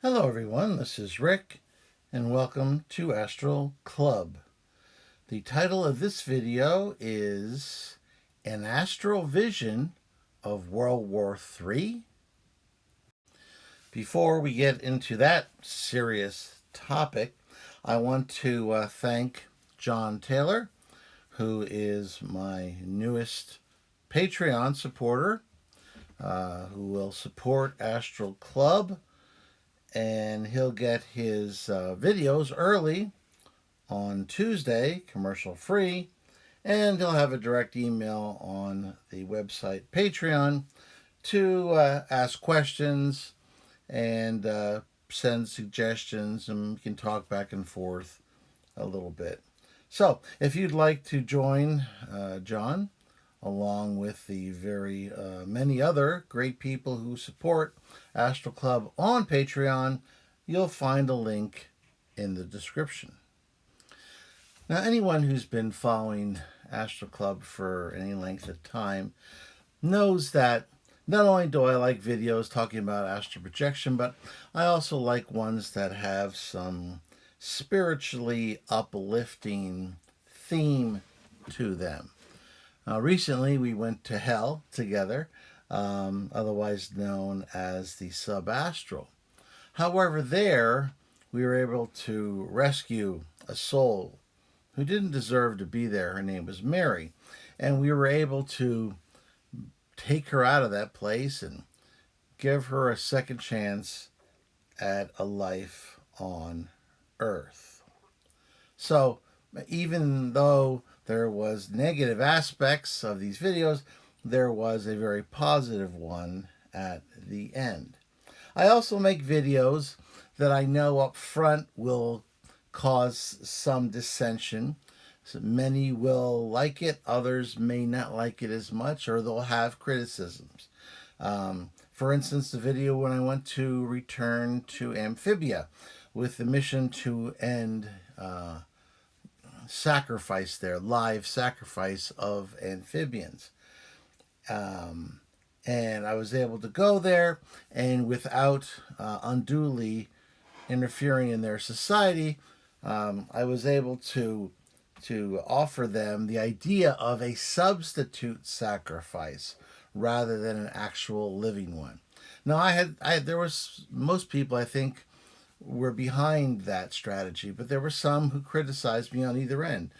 Hello everyone, this is Rick and welcome to Astral Club. The title of this video is An Astral Vision of WW3. Before we get into that serious topic, I want to thank John Taylor, who is my newest Patreon supporter, who will support Astral Club, and he'll get his videos early on Tuesday, commercial free, and he'll have a direct email on the website Patreon to ask questions and send suggestions, and we can talk back and forth a little bit. So if you'd like to join John, along with the very many other great people who support Astral Club on Patreon, you'll find a link in the description. Now, anyone who's been following Astral Club for any length of time knows that not only do I like videos talking about astral projection, but I also like ones that have some spiritually uplifting theme to them. Recently, we went to hell together, otherwise known as the subastral. However, there we were able to rescue a soul who didn't deserve to be there. Her name was Mary, and we were able to take her out of that place and give her a second chance at a life on Earth. So even though there was negative aspects of these videos, there was a very positive one at the end. I also make videos that I know up front will cause some dissension. So many will like it, others may not like it as much, or they'll have criticisms. For instance, the video when I went to return to Amphibia with the mission to end sacrifice there, live sacrifice of amphibians. And I was able to go there, and without unduly interfering in their society, I was able to offer them the idea of a substitute sacrifice rather than an actual living one. Now, there was most people, I think, were behind that strategy, but there were some who criticized me on either end.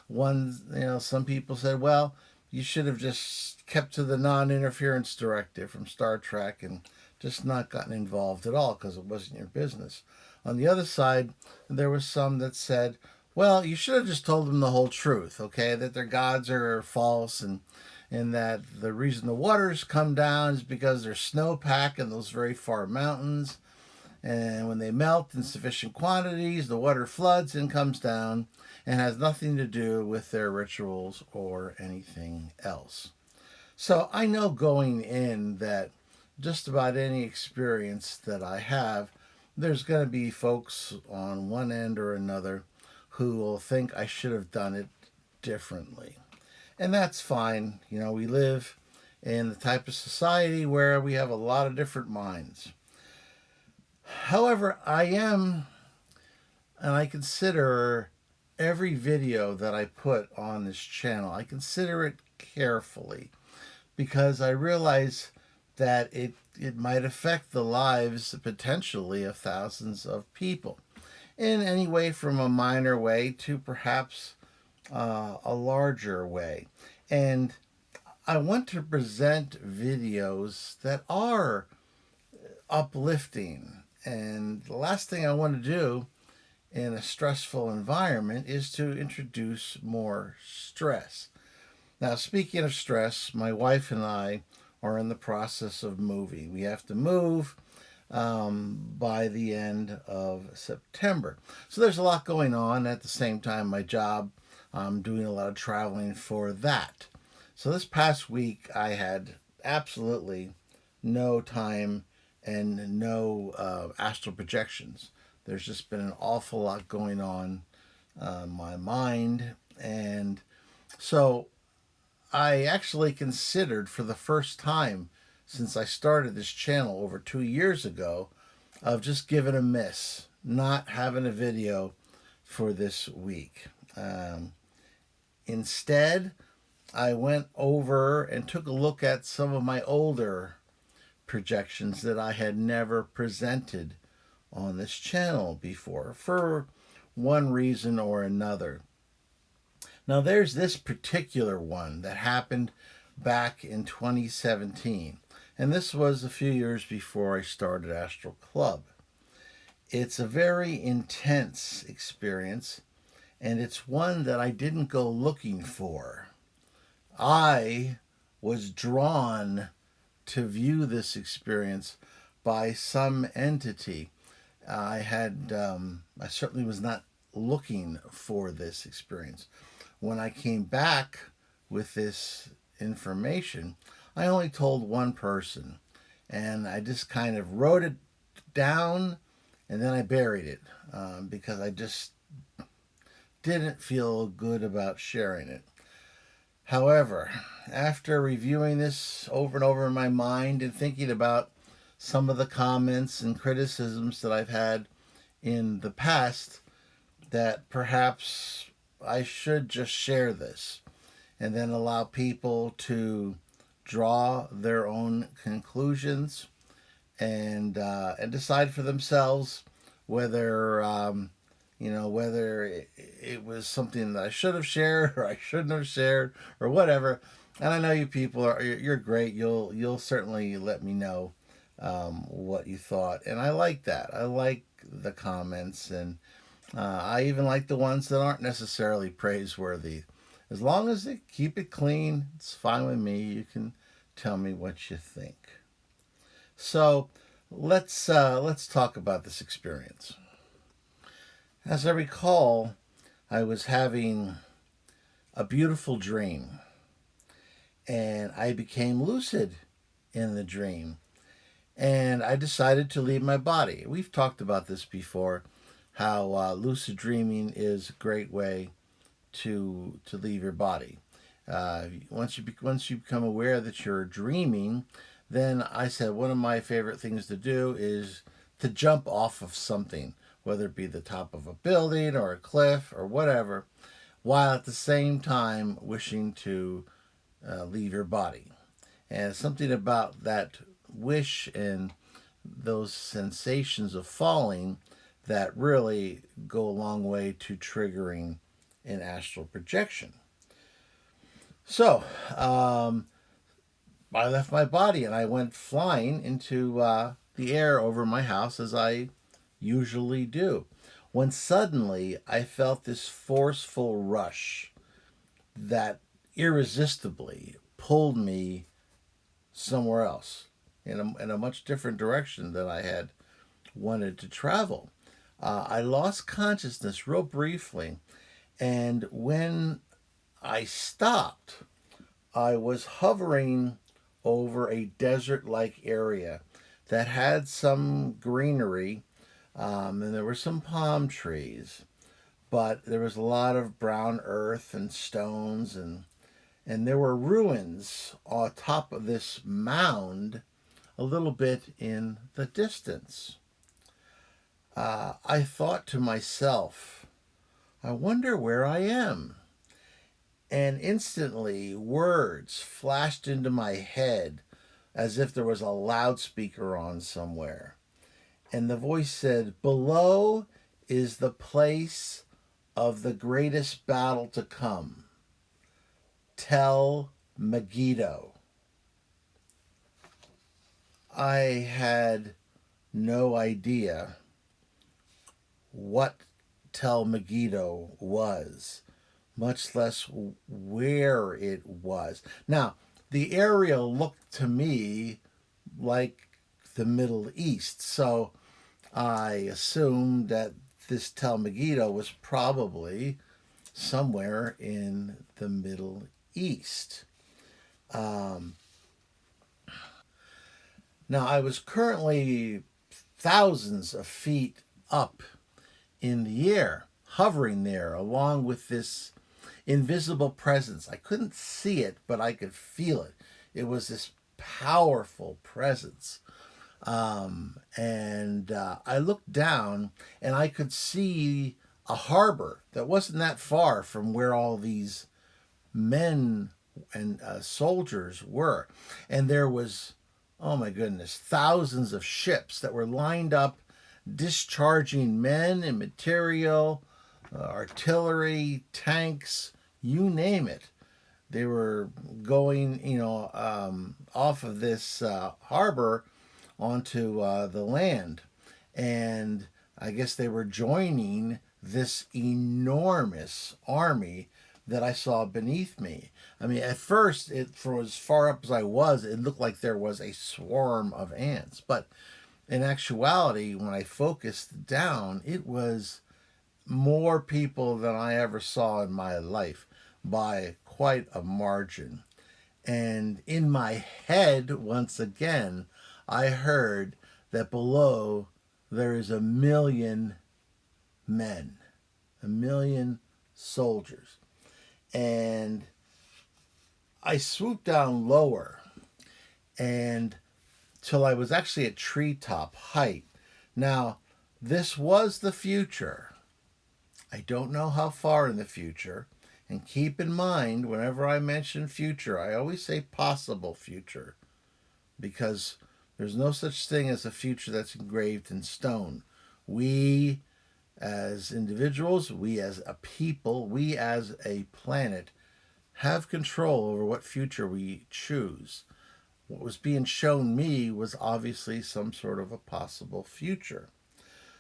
Some people said, well, you should have just kept to the non-interference directive from Star Trek and just not gotten involved at all because it wasn't your business. On the other side, there was some that said, well, you should have just told them the whole truth, okay, that their gods are false, and that the reason the waters come down is because there's snowpack in those very far mountains, and when they melt in sufficient quantities, the water floods and comes down and has nothing to do with their rituals or anything else. So I know going in that just about any experience that I have, there's going to be folks on one end or another who will think I should have done it differently. And that's fine. You know, we live in the type of society where we have a lot of different minds. However, I consider every video that I put on this channel, I consider it carefully, because I realize that it might affect the lives potentially of thousands of people in any way from a minor way to perhaps a larger way. And I want to present videos that are uplifting. And the last thing I want to do in a stressful environment is to introduce more stress. Now, speaking of stress, my wife and I are in the process of moving. We have to move by the end of September. So there's a lot going on. At the same time, my job, I'm doing a lot of traveling for that. So this past week, I had absolutely no time and no astral projections. There's just been an awful lot going on in my mind. And so I actually considered, for the first time since I started this channel over 2 years ago, of just giving a miss, not having a video for this week. Instead, I went over and took a look at some of my older projections that I had never presented on this channel before for one reason or another. Now, there's this particular one that happened back in 2017, and this was a few years before I started Astral Club. It's a very intense experience, and it's one that I didn't go looking for. I was drawn to view this experience by some entity. I certainly was not looking for this experience. When I came back with this information, I only told one person, and I just kind of wrote it down and then I buried it because I just didn't feel good about sharing it. However, after reviewing this over and over in my mind and thinking about some of the comments and criticisms that I've had in the past, that perhaps I should just share this and then allow people to draw their own conclusions and decide for themselves whether whether it was something that I should have shared or I shouldn't have shared or whatever. And I know you people you're great. You'll certainly let me know what you thought, and I like that. I like the comments, and I even like the ones that aren't necessarily praiseworthy. As long as they keep it clean, it's fine with me. You can tell me what you think. So let's talk about this experience. As I recall, I was having a beautiful dream, and I became lucid in the dream, and I decided to leave my body. We've talked about this before, how lucid dreaming is a great way to leave your body. Once you become aware that you're dreaming, then I said one of my favorite things to do is to jump off of something, whether it be the top of a building or a cliff or whatever, while at the same time wishing to leave your body. And something about that wish and those sensations of falling that really go a long way to triggering an astral projection. So, I left my body and I went flying into the air over my house as I usually do, when suddenly I felt this forceful rush that irresistibly pulled me somewhere else in a much different direction than I had wanted to travel. I lost consciousness real briefly, and when I stopped, I was hovering over a desert-like area that had some greenery, and there were some palm trees, but there was a lot of brown earth and stones, and there were ruins on top of this mound a little bit in the distance. I thought to myself, I wonder where I am. And instantly words flashed into my head as if there was a loudspeaker on somewhere. And the voice said, "Below is the place of the greatest battle to come. Tell Megiddo." I had no idea what Tel Megiddo was, much less where it was. Now, the area looked to me like the Middle East, so I assumed that this Tel Megiddo was probably somewhere in the Middle East. Now, I was currently thousands of feet up in the air, hovering there along with this invisible presence. I couldn't see it, but I could feel it. It was this powerful presence. And I looked down and I could see a harbor that wasn't that far from where all these men and soldiers were. And there was, oh my goodness, thousands of ships that were lined up discharging men and material, artillery, tanks, you name it. They were going, off of this harbor onto the land. And I guess they were joining this enormous army that I saw beneath me. I mean, at first, from as far up as I was, it looked like there was a swarm of ants. But in actuality, when I focused down, it was more people than I ever saw in my life by quite a margin. And in my head, once again, I heard that below there is 1,000,000 men, 1,000,000 soldiers. And I swooped down lower and till I was actually at treetop height. Now, this was the future. I don't know how far in the future. And keep in mind, whenever I mention future, I always say possible future because there's no such thing as a future that's engraved in stone. We as individuals, we as a people, we as a planet have control over what future we choose. What was being shown me was obviously some sort of a possible future.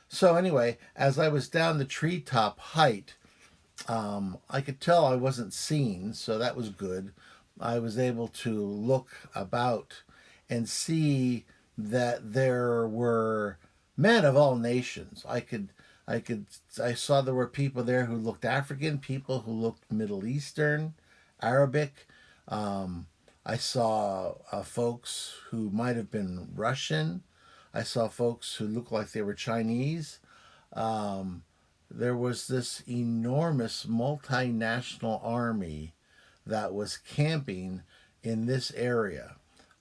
So, anyway, as I was down the treetop height, I could tell I wasn't seen, so that was good. I was able to look about and see that there were men of all nations. I saw there were people there who looked African, people who looked Middle Eastern, Arabic. I saw folks who might have been Russian. I saw folks who looked like they were Chinese. There was this enormous multinational army that was camping in this area,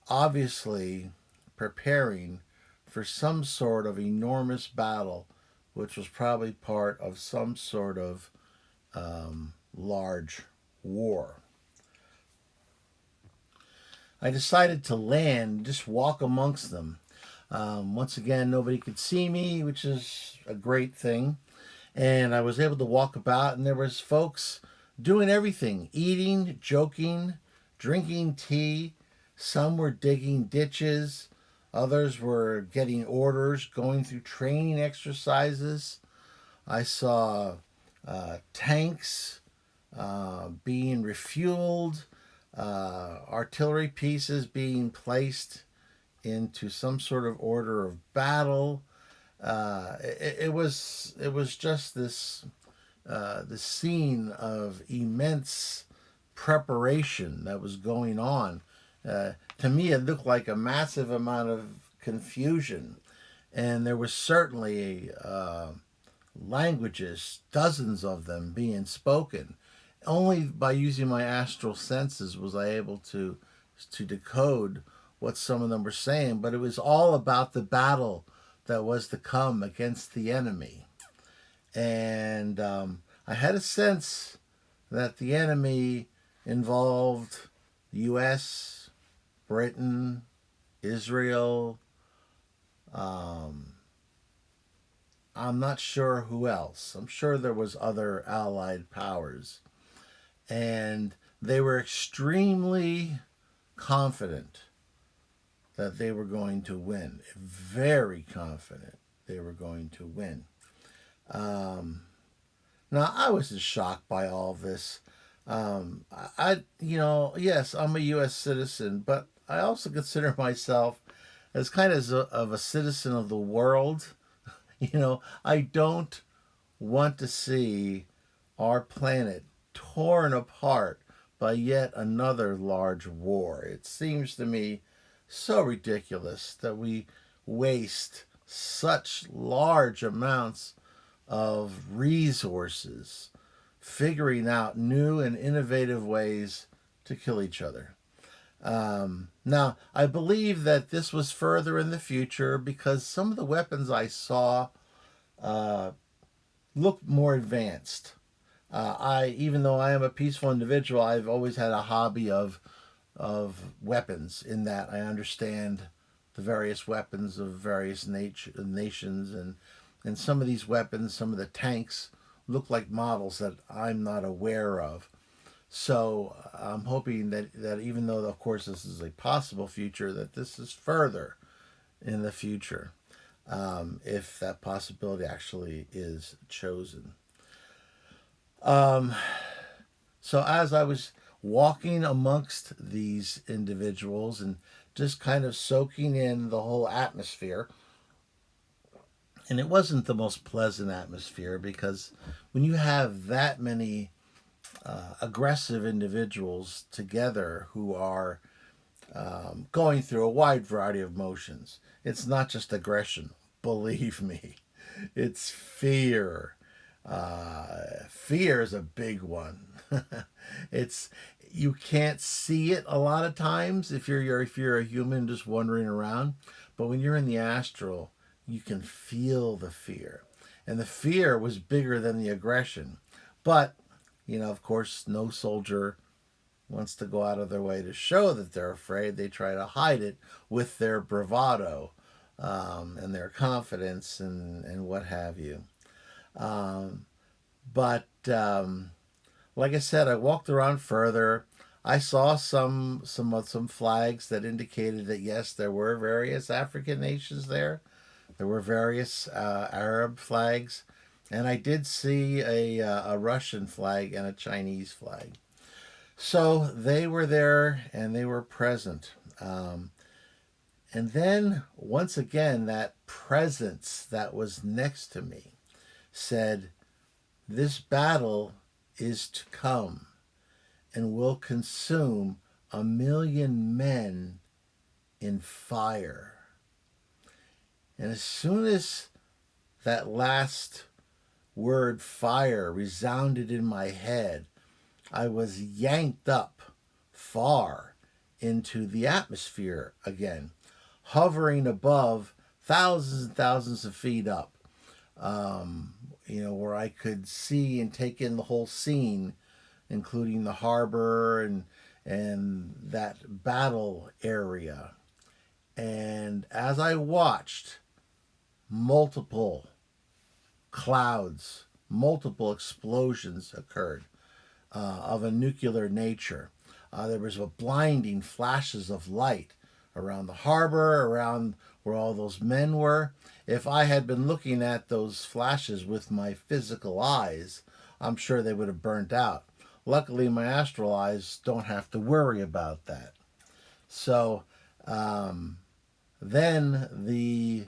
obviously preparing for some sort of enormous battle, which was probably part of some sort of large war. I decided to land, just walk amongst them. Once again, nobody could see me, which is a great thing. And I was able to walk about, and there was folks doing everything, eating, joking, drinking tea. Some were digging ditches. Others were getting orders, going through training exercises. I saw tanks being refueled, artillery pieces being placed into some sort of order of battle. It was just this the scene of immense preparation that was going on. To me, it looked like a massive amount of confusion, and there was certainly languages, dozens of them being spoken. Only by using my astral senses was I able to decode what some of them were saying, but it was all about the battle that was to come against the enemy. And I had a sense that the enemy involved the U.S., Britain, Israel. I'm not sure who else. I'm sure there was other allied powers. And they were extremely confident that they were going to win. Very confident they were going to win. Now, I was just shocked by all this. Yes, I'm a U.S. citizen, but I also consider myself as kind of a citizen of the world. I don't want to see our planet torn apart by yet another large war. It seems to me so ridiculous that we waste such large amounts of resources figuring out new and innovative ways to kill each other. Now, I believe that this was further in the future because some of the weapons I saw uh, looked more advanced. Even though I am a peaceful individual, I've always had a hobby of weapons. In that I understand the various weapons of various nations, and some of these weapons, some of the tanks, look like models that I'm not aware of. So I'm hoping that even though, of course, this is a possible future, that this is further in the future, if that possibility actually is chosen. Um, so as I was walking amongst these individuals and just kind of soaking in the whole atmosphere, and it wasn't the most pleasant atmosphere because when you have that many aggressive individuals together who are going through a wide variety of emotions. It's not just aggression, believe me. It's fear. Fear is a big one. it's You can't see it a lot of times if you're a human just wandering around, but when you're in the astral, you can feel the fear, and the fear was bigger than the aggression. But of course, no soldier wants to go out of their way to show that they're afraid. They try to hide it with their bravado, and their confidence, and what have you. Um, but like I said, I walked around further. I saw some flags that indicated that yes, there were various African nations there. There were various Arab flags, and I did see a Russian flag and a Chinese flag. So they were there and they were present. And then once again, that presence that was next to me said, "This battle is to come and will consume 1,000,000 men in fire." And as soon as that last word fire resounded in my head, I was yanked up far into the atmosphere again, hovering above thousands and thousands of feet up, where I could see and take in the whole scene, including the harbor and that battle area. And as I watched, multiple clouds, multiple explosions occurred of a nuclear nature. There was a blinding flashes of light around the harbor, around where all those men were. If I had been looking at those flashes with my physical eyes, I'm sure they would have burnt out. Luckily, my astral eyes don't have to worry about that. So then the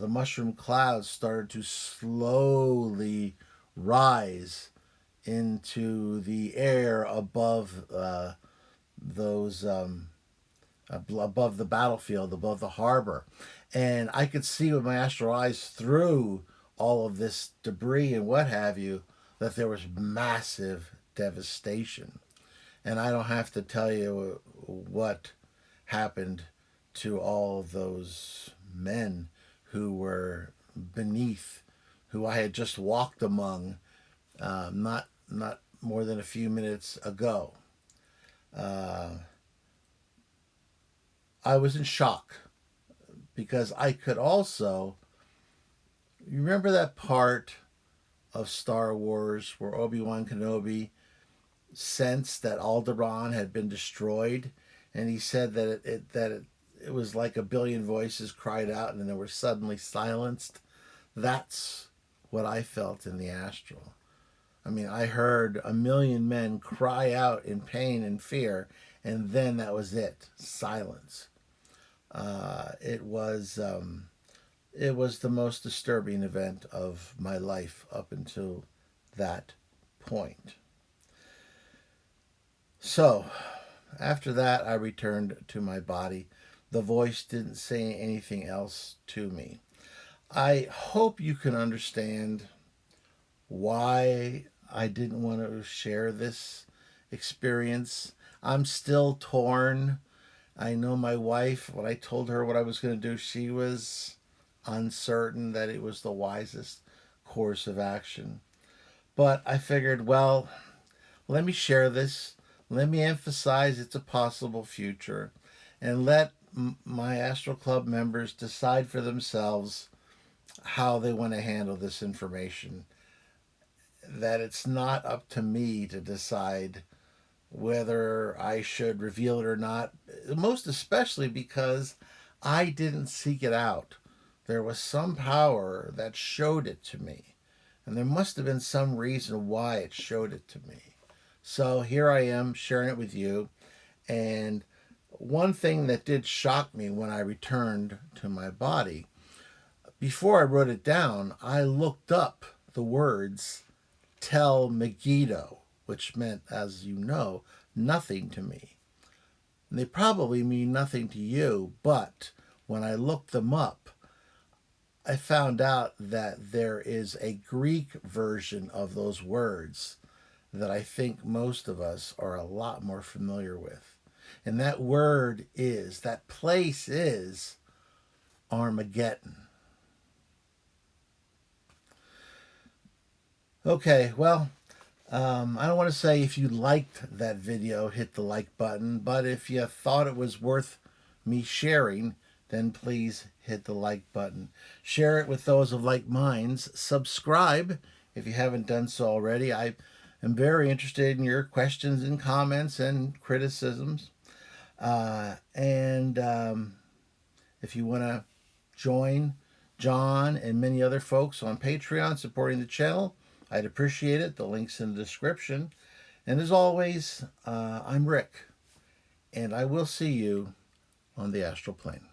mushroom clouds, started to slowly rise into the air above those above the battlefield, above the harbor, and I could see with my astral eyes through all of this debris and what have you that there was massive devastation. And I don't have to tell you what happened to all those men who were beneath, who I had just walked among, not more than a few minutes ago. Uh, I was in shock because I could also, you remember that part of Star Wars where Obi-Wan Kenobi sensed that Alderaan had been destroyed, and he said that it was like a billion voices cried out and then they were suddenly silenced. That's what I felt in the astral. I mean, I heard 1,000,000 men cry out in pain and fear, and then that was it, silence. It was the most disturbing event of my life up until that point. So, after that, I returned to my body. The voice didn't say anything else to me. I hope you can understand why I didn't want to share this experience. I'm still torn. I know my wife, when I told her what I was going to do, she was uncertain that it was the wisest course of action. But I figured, well, let me share this. Let me emphasize it's a possible future. And let my Astral Club members decide for themselves how they want to handle this information. That it's not up to me to decide whether I should reveal it or not, most especially because I didn't seek it out. There was some power that showed it to me, and there must have been some reason why it showed it to me. So here I am sharing it with you. And one thing that did shock me when I returned to my body, before I wrote it down, I looked up the words "tell Megiddo," which meant, as you know, nothing to me. And they probably mean nothing to you, but when I looked them up, I found out that there is a Greek version of those words that I think most of us are a lot more familiar with. And that word is, that place is Armageddon. Okay, well, I don't want to say if you liked that video, hit the like button, but if you thought it was worth me sharing, then please hit the like button. Share it with those of like minds. Subscribe if you haven't done so already. I am very interested in your questions and comments and criticisms. And if you want to join John and many other folks on Patreon supporting the channel, I'd appreciate it. The link's in the description. And as always, I'm Rick, and I will see you on the astral plane.